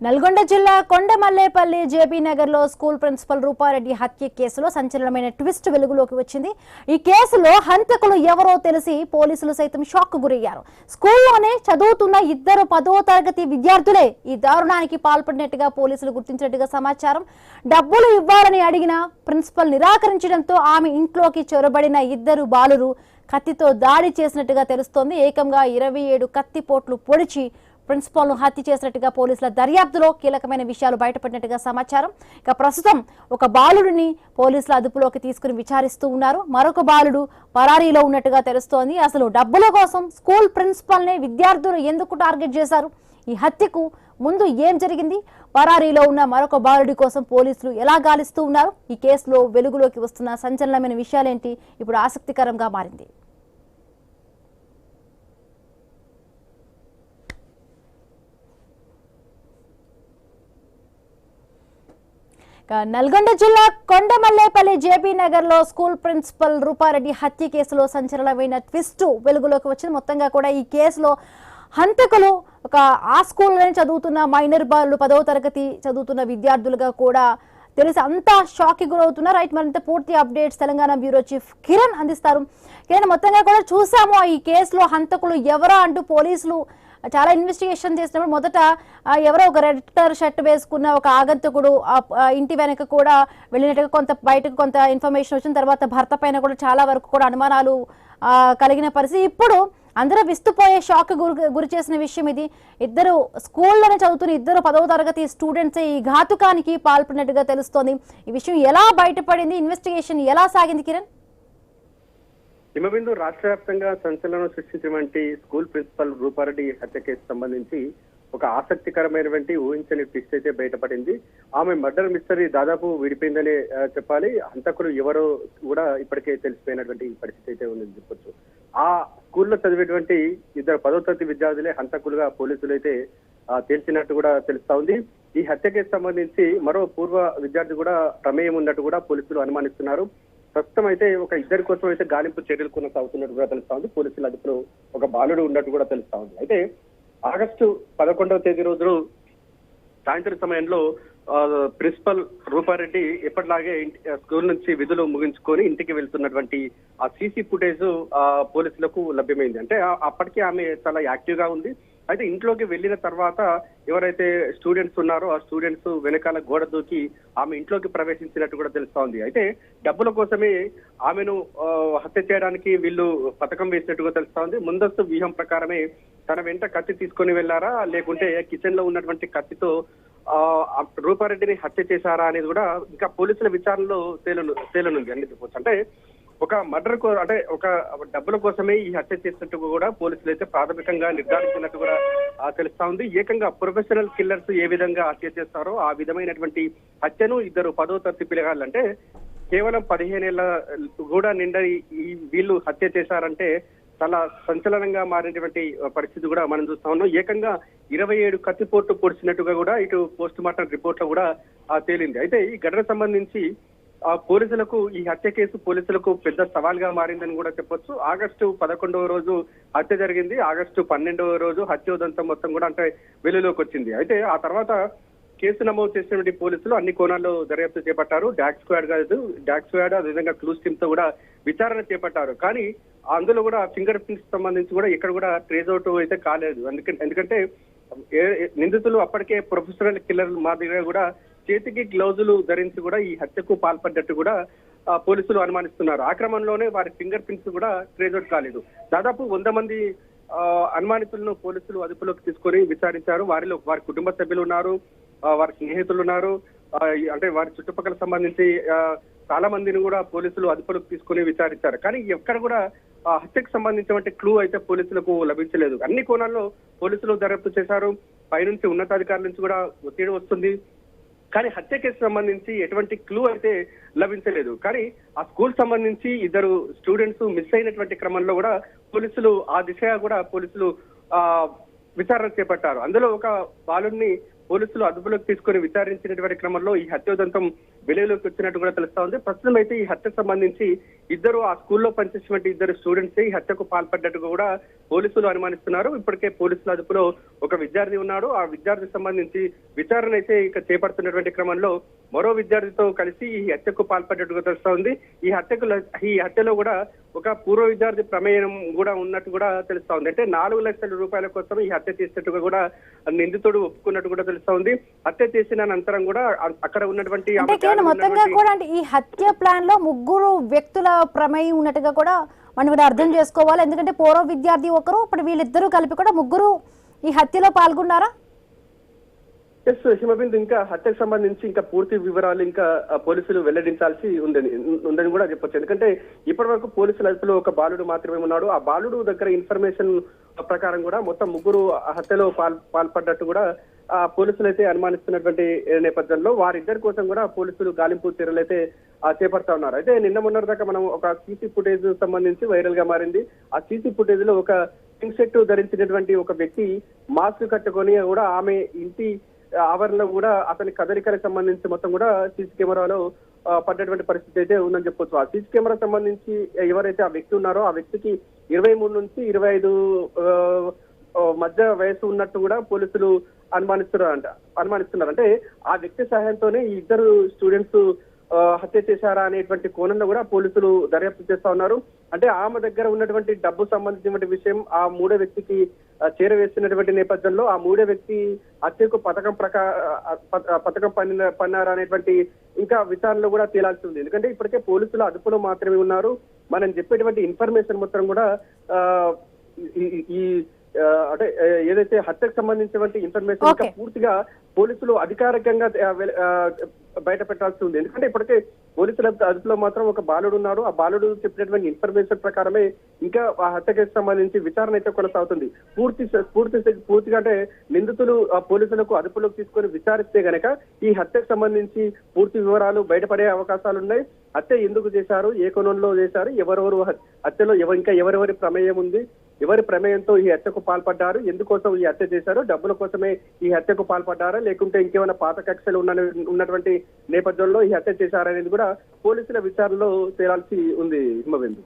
నల్గొండ జిల్లా కొండమల్లేపల్లి జేబీ నగర్ లో school principal Rupa Reddy హత్య కేసులో సంచలనమైన ట్విస్ట్ వెలుగులోకి వచ్చింది. ఈ కేసులో హంతకులు ఎవరో తెలిసి పోలీసులు సైతం షాక్ గురయ్యారు. స్కూల్లోనే చదువుతున్న ఇద్దరు 10వ తరగతి విద్యార్థులే ఈ దారుణానికి పాల్పడినట్టుగా పోలీసులు గుర్తించినట్టుగా సమాచారం. డబ్బులు ఇవ్వాలని అడిగిన ప్రిన్సిపల్ నిరాకరించడంతో ఆమె ఇంట్లోకి చొరబడిన ఇద్దరు బాలురు కత్తితో దాడి చేసినట్టుగా తెలుస్తోంది. ఏకంగా 27 కత్తిపోట్లు పొడిచి ప్రిన్సిపల్ ను హత్య చేసినట్టుగా పోలీసుల దర్యాప్తులో కీలకమైన విషయాలు బయటపడినట్టుగా సమాచారం. ఇక ప్రస్తుతం ఒక బాలుడిని పోలీసుల అదుపులోకి తీసుకుని విచారిస్తూ ఉన్నారు. మరొక బాలుడు పరారీలో ఉన్నట్టుగా తెలుస్తోంది. అసలు డబ్బుల కోసం స్కూల్ ప్రిన్సిపల్ నే విద్యార్థులు ఎందుకు టార్గెట్ చేశారు? ఈ హత్యకు ముందు ఏం జరిగింది? పరారీలో ఉన్న మరొక బాలుడి కోసం పోలీసులు ఎలా గాలిస్తూ ఉన్నారు? ఈ కేసులో వెలుగులోకి వస్తున్న సంచలనమైన విషయాలేంటి ఇప్పుడు ఆసక్తికరంగా మారింది. నల్గొండ జిల్లా కొండమల్లేపల్లి జేబీ నగర్ లో స్కూల్ ప్రిన్సిపల్ రూపారెడ్డి హత్య కేసులో సంచలనమైన ట్విస్ట్ వెలుగులోకి వచ్చింది. మొత్తంగా కూడా ఈ కేసులో హంతకులు ఆ స్కూల్లోనే చదువుతున్న మైనర్ బాలులు 10వ తరగతి చదువుతున్న విద్యార్థులుగా కూడా తెలిసి అంతా షాక్ కి గురవుతున్నారు. రైట్, మరింత పూర్తి updates Telangana bureau chief Kiran అందిస్తారు. కిరణ్, మొత్తంగా కూడా చూసాము ఈ కేసులో హంతకులు ఎవరా అంటూ పోలీసులు చాలా ఇన్వెస్టిగేషన్ చేసినప్పుడు మొదట ఎవరో ఒక రెడ్ కలర్ షర్ట్ వేసుకున్న ఒక ఆగంతకుడు ఇంటి వెనక కూడా వెళ్ళినట్టుగా బయటకు కొంత ఇన్ఫర్మేషన్ వచ్చిన తర్వాత భర్త పైన కూడా చాలా వరకు కూడా అనుమానాలు కలిగిన పరిస్థితి. ఇప్పుడు అందరూ విస్తుపోయే షాక్ గురి చేసిన విషయం ఇది. ఇద్దరు స్కూల్లోనే చదువుతున్న ఇద్దరు 10వ తరగతి స్టూడెంట్స్ ఈ ఘాతుకానికి పాల్పడినట్టుగా తెలుస్తోంది. ఈ విషయం ఎలా బయటపడింది? ఇన్వెస్టిగేషన్ ఎలా సాగింది కిరణ్? హిమబిందు రాష్ట్ర వ్యాప్తంగా సంచలనం సృష్టించినటువంటి స్కూల్ ప్రిన్సిపల్ రూపారెడ్డి హత్య కేసు సంబంధించి ఒక ఆసక్తికరమైనటువంటి ఊహించని ట్విస్ట్ అయితే బయటపడింది. ఆమె మర్డర్ మిస్టరీ దాదాపు విడిపోయిందనే చెప్పాలి. హంతకులు ఎవరో కూడా ఇప్పటికే తెలిసిపోయినటువంటి పరిస్థితి అయితే ఉందని చెప్పొచ్చు. ఆ స్కూల్లో చదివేటువంటి ఇద్దరు 10వ తరగతి విద్యార్థులే హంతకులుగా పోలీసులు అయితే తేల్చినట్టు కూడా తెలుస్తా ఉంది. ఈ హత్య కేసు సంబంధించి మరో పూర్వ విద్యార్థి కూడా ప్రమేయం ఉన్నట్టు కూడా పోలీసులు అనుమానిస్తున్నారు. ప్రస్తుతం అయితే ఒక ఇద్దరి కోసం అయితే గాలింపు చర్యలు కొనసాగుతున్నట్టు కూడా తెలుస్తా ఉంది. పోలీసుల అదుపులో ఒక బాలుడు ఉన్నట్టు కూడా తెలుస్తా ఉంది. అయితే ఆగస్టు 11వ తేదీ రోజు సాయంత్రం సమయంలో ప్రిన్సిపల్ రూపారెడ్డి ఎప్పటిలాగే స్కూల్ నుంచి విధులు ముగించుకొని ఇంటికి వెళ్తున్నటువంటి ఆ సీసీ ఫుటేజ్ పోలీసులకు లభ్యమైంది. అంటే అప్పటికే ఆమె చాలా యాక్టివ్ గా ఉంది. అయితే ఇంట్లోకి వెళ్ళిన తర్వాత ఎవరైతే స్టూడెంట్స్ ఉన్నారో ఆ స్టూడెంట్స్ వెనకాల గోడ దూకి ఆమె ఇంట్లోకి ప్రవేశించినట్టు కూడా తెలుస్తా ఉంది. అయితే డబ్బుల కోసమే ఆమెను హత్య చేయడానికి వీళ్ళు పథకం వేసినట్టుగా తెలుస్తా ఉంది. ముందస్తు వ్యూహం ప్రకారమే తన వెంట కత్తి తీసుకొని వెళ్లారా, లేకుంటే కిచెన్ లో ఉన్నటువంటి కత్తితో రూపారెడ్డిని హత్య చేశారా అనేది కూడా ఇంకా పోలీసుల విచారణలో తేలనుంది అని చెప్పవచ్చు. అంటే ఒక మర్డర్ అంటే ఒక డబ్బుల కోసమే ఈ హత్య చేసినట్టు కూడా పోలీసులు అయితే ప్రాథమికంగా నిర్ధారించినట్టు కూడా తెలుస్తా ఉంది. ఏకంగా ప్రొఫెషనల్ కిల్లర్స్ ఏ విధంగా హత్య చేస్తారో ఆ విధమైనటువంటి హత్యను ఇద్దరు 10వ తరగతి పిల్లగాళ్ళు అంటే కేవలం 15 ఏళ్ల కూడా నిండని వీళ్ళు హత్య చేశారంటే చాలా సంచలనంగా మారినటువంటి పరిస్థితి కూడా మనం చూస్తా ఉన్నాం. ఏకంగా 27 కత్తిపోట్లు పొడిచినట్టుగా కూడా ఇటు పోస్ట్ మార్టం రిపోర్ట్ లో కూడా తేలింది. అయితే ఈ ఘటన సంబంధించి పోలీసులకు ఈ హత్య కేసు పోలీసులకు పెద్ద సవాల్గా మారిందని కూడా చెప్పొచ్చు. ఆగస్టు 11వ రోజు హత్య జరిగింది. ఆగస్టు 12వ రోజు హత్యోదంతం మొత్తం కూడా అంటే వెలుగులోకి వచ్చింది. అయితే ఆ తర్వాత కేసు నమోదు చేసినటువంటి పోలీసులు అన్ని కోణాల్లో దర్యాప్తు చేపట్టారు. డాగ్ స్క్వాడ్ అదేవిధంగా క్లూస్ టీమ్ తో కూడా విచారణ చేపట్టారు. కానీ అందులో కూడా ఫింగర్ ప్రింట్స్ సంబంధించి కూడా ఇక్కడ కూడా ట్రేస్ అవుట్ అయితే కాలేదు. ఎందుకంటే నిందితులు అప్పటికే ప్రొఫెషనల్ కిల్లర్ మాదిరిగా కూడా చేతికి గ్లౌజులు ధరించి కూడా ఈ హత్యకు పాల్పడ్డట్టు కూడా పోలీసులు అనుమానిస్తున్నారు. ఆ క్రమంలోనే వారి ఫింగర్ ప్రింట్స్ కూడా ట్రేస్ అవుట్ కాలేదు. దాదాపు 100 మంది అనుమానితులను పోలీసులు అదుపులోకి తీసుకొని విచారించారు. వారిలో వారి కుటుంబ సభ్యులు ఉన్నారు, వారి స్నేహితులు ఉన్నారు, అంటే వారి చుట్టుపక్కల సంబంధించి చాలా మందిని కూడా పోలీసులు అదుపులోకి తీసుకొని విచారించారు. కానీ ఎక్కడ కూడా హత్యకు సంబంధించినటువంటి క్లూ అయితే పోలీసులకు లభించలేదు. అన్ని కోణాల్లో పోలీసులు దర్యాప్తు చేశారు. పైనుంచి ఉన్నతాధికారుల నుంచి కూడా ఒత్తిడి వస్తుంది. కానీ హత్య కేసు సంబంధించి ఎటువంటి క్లూ అయితే లభించలేదు. కానీ ఆ స్కూల్ సంబంధించి ఇద్దరు స్టూడెంట్స్ మిస్ అయినటువంటి క్రమంలో కూడా పోలీసులు ఆ దిశగా కూడా పోలీసులు విచారణ చేపట్టారు. అందులో ఒక బాలుడిని పోలీసులు అదుపులోకి తీసుకొని విచారించినటువంటి క్రమంలో ఈ హత్యోదంతం వెలుగులోకి వచ్చినట్టు కూడా తెలుస్తా ఉంది. ప్రస్తుతం అయితే ఈ హత్యకు సంబంధించి ఇద్దరు ఆ స్కూల్లో పనిచేసినటువంటి ఇద్దరు స్టూడెంట్స్ ఈ హత్యకు పాల్పడ్డట్టుగా కూడా పోలీసులు అనుమానిస్తున్నారు. ఇప్పటికే పోలీసుల అదుపులో ఒక విద్యార్థి ఉన్నాడు. ఆ విద్యార్థికి సంబంధించి విచారణ అయితే ఇక చేపడుతున్నటువంటి క్రమంలో మరో విద్యార్థితో కలిసి ఈ హత్యకు పాల్పడ్డట్టుగా తెలుస్తా ఉంది. ఈ హత్యలో కూడా ఒక పూర్వ విద్యార్థి ప్రమేయం కూడా ఉన్నట్టు కూడా తెలుస్తా ఉంది. అంటే 4 లక్షల రూపాయల కోసం ఈ హత్య చేసినట్టుగా కూడా నిందితుడు ఒప్పుకున్నట్టు కూడా తెలుస్తా ఉంది. హత్య చేసిన అనంతరం కూడా అక్కడ ఉన్నటువంటి మొత్తంగా కూడా అంటే ఈ హత్య ప్లాన్ లో 3 వ్యక్తుల ప్రమేయం ఉన్నట్టుగా కూడా మనం ఇక్కడ అర్థం చేసుకోవాలి. ఎందుకంటే పూర్వ విద్యార్థి ఒకరు, ఇప్పుడు వీళ్ళిద్దరూ కలిపి కూడా 3 ఈ హత్యలో పాల్గొన్నారా? ఎస్ హిమబిందు, ఇంకా హత్యకు సంబంధించి ఇంకా పూర్తి వివరాలు ఇంకా పోలీసులు వెల్లడించాల్సి ఉందని కూడా చెప్పొచ్చు. ఎందుకంటే ఇప్పటి వరకు పోలీసుల అదుపులో ఒక బాలుడు మాత్రమే ఉన్నాడు. ఆ బాలుడు దగ్గర ఇన్ఫర్మేషన్ ప్రకారం కూడా మొత్తం 3 హత్యలో పాల్పడ్డట్టు కూడా పోలీసులు అయితే అనుమానిస్తున్నటువంటి నేపథ్యంలో వారిద్దరి కోసం కూడా పోలీసులు గాలింపు చర్యలు అయితే చేపడతా ఉన్నారు. అయితే నిన్న మొన్నటి దాకా మనం ఒక సీసీ ఫుటేజ్ సంబంధించి వైరల్ గా మారింది. ఆ సీసీ ఫుటేజ్ లో ఒక పింక్ షర్ట్ ధరించినటువంటి ఒక వ్యక్తి మాస్క్ కట్టుకొని కూడా ఆమె ఇంటి ఆవరణలో కూడా అతని కదలికలకు సంబంధించి మొత్తం కూడా సీసీ కెమెరాలో పడ్డటువంటి పరిస్థితి అయితే ఉందని చెప్పొచ్చు. ఆ సీసీ కెమెరా సంబంధించి ఎవరైతే ఆ వ్యక్తి ఉన్నారో ఆ వ్యక్తికి 23 నుంచి 25 మధ్య వయసు ఉన్నట్టు కూడా పోలీసులు అనుమానిస్తున్నారు. అంటే ఆ వ్యక్తి సహాయంతోనే ఈ ఇద్దరు స్టూడెంట్స్ హత్య చేశారా అనేటువంటి కోణంలో కూడా పోలీసులు దర్యాప్తు చేస్తా ఉన్నారు. అంటే ఆమె దగ్గర ఉన్నటువంటి డబ్బు సంబంధించిన విషయం ఆ 3వ వ్యక్తికి చేరవేస్తున్నటువంటి నేపథ్యంలో ఆ 3వ వ్యక్తి హత్యకు పథకం పన్నారా అనేటువంటి ఇంకా విచారణలో కూడా తేలాల్సి ఉంది. ఎందుకంటే ఇప్పటికే పోలీసులు అదుపులో మాత్రమే ఉన్నారు. మనం చెప్పేటువంటి ఇన్ఫర్మేషన్ మొత్తం కూడా ఈ అంటే ఏదైతే హత్యకు సంబంధించినటువంటి ఇన్ఫర్మేషన్ ఇంకా పూర్తిగా పోలీసులు అధికారికంగా బయట పెట్టాల్సి ఉంది. ఎందుకంటే ఇప్పటికే పోలీసుల అదుపులో మాత్రం ఒక బాలుడు ఉన్నారు. ఆ బాలుడు చెప్పినటువంటి ఇన్ఫర్మేషన్ ప్రకారమే ఇంకా ఆ హత్యకు సంబంధించి విచారణ అయితే కొనసాగుతుంది. పూర్తిగా అంటే నిందితులు పోలీసులకు అదుపులోకి తీసుకొని విచారిస్తే గనక ఈ హత్యకు సంబంధించి పూర్తి వివరాలు బయటపడే అవకాశాలు ఉన్నాయి. హత్య ఎందుకు చేశారు, ఏ కోణంలో చేశారు, ఎవరెవరు హత్యలో ఇంకా ఎవరెవరి ప్రమేయం ఉంది, ఎవరి ప్రమేయంతో ఈ హత్యకు పాల్పడ్డారు, ఎందుకోసం ఈ హత్య చేశారు, డబ్బుల కోసమే ఈ హత్యకు పాల్పడ్డారా లేకుంటే ఇంకేమైనా పాత కక్షలు ఉన్నటువంటి నేపథ్యంలో ఈ హత్య చేశారనేది కూడా పోలీసుల విచారణలో తేలాల్సి ఉంది హిమబిందు.